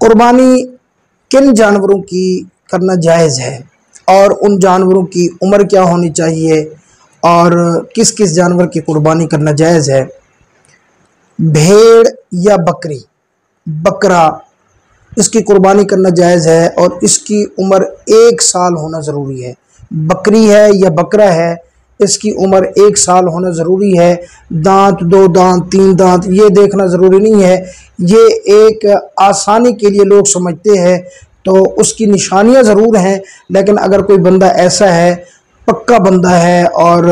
قربانی کن جانوروں کی کرنا جائز ہے اور ان جانوروں کی عمر کیا ہونی چاہیے اور کس کس جانور کی قربانی کرنا جائز ہے؟ بھیڑ یا بکری، بکرا، اس کی قربانی کرنا جائز ہے اور اس کی عمر 1 سال ہونا ضروری ہے۔ بکری ہے یا بکرا ہے، اس کی عمر 1 سال ہونا ضروری ہے۔ دانت 2 دانت 3 دانت یہ دیکھنا ضروری نہیں ہے، یہ ایک آسانی کے لیے لوگ سمجھتے ہیں، تو اس کی نشانیاں ضرور ہیں، لیکن اگر کوئی بندہ ایسا ہے، پکا بندہ ہے اور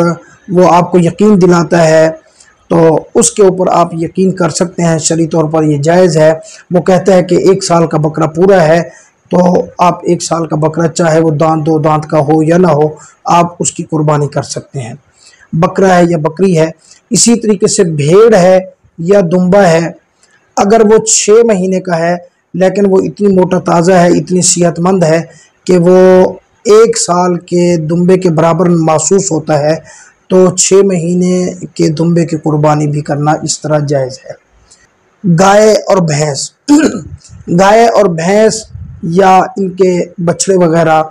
وہ آپ کو یقین دلاتا ہے تو اس کے اوپر آپ یقین کر سکتے ہیں، شرعی طور پر یہ جائز ہے۔ وہ کہتا ہے کہ 1 سال کا بکرا پورا ہے، تو آپ 1 سال کا بکرا چاہے وہ دانت 2 دانت کا ہو یا نہ ہو، آپ اس کی قربانی کر سکتے ہیں۔ بکرا ہے یا بکری ہے۔ اسی طریقے سے بھیڑ ہے یا دمبا ہے، اگر وہ 6 مہینے کا ہے لیکن وہ اتنی موٹا تازہ ہے، اتنی صحت مند ہے کہ وہ 1 سال کے دمبے کے برابر محسوس ہوتا ہے، تو 6 مہینے کے دمبے کی قربانی بھی کرنا اس طرح جائز ہے۔ گائے اور بھینس گائے اور بھینس یا ان کے بچڑے وغیرہ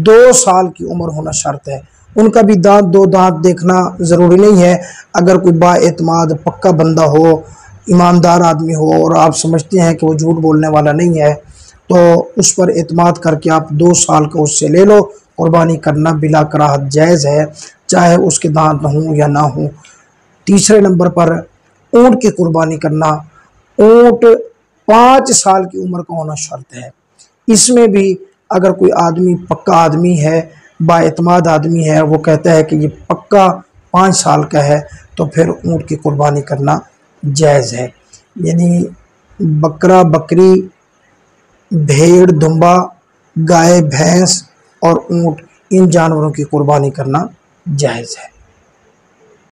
2 سال کی عمر ہونا شرط ہے۔ ان کا بھی دانت 2 دانت دیکھنا ضروری نہیں ہے۔ اگر کوئی با اعتماد پکا بندہ ہو، ایماندار آدمی ہو اور آپ سمجھتے ہیں کہ وہ جھوٹ بولنے والا نہیں ہے، تو اس پر اعتماد کر کے آپ 2 سال کا اس سے لے لو۔ قربانی کرنا بلا کراہت جائز ہے، چاہے اس کے دانت ہوں یا نہ ہوں۔ تیسرے نمبر پر اونٹ کی قربانی کرنا۔ اونٹ 5 سال کی عمر کا ہونا شرط ہے۔ اس میں بھی اگر کوئی آدمی پکا آدمی ہے، با اعتماد آدمی ہے، وہ کہتا ہے کہ یہ پکا 5 سال کا ہے، تو پھر اونٹ کی قربانی کرنا جائز ہے۔ یعنی بکرا، بکری، بھیڑ، دمبا، گائے، بھینس اور اونٹ، ان جانوروں کی قربانی کرنا جائز ہے۔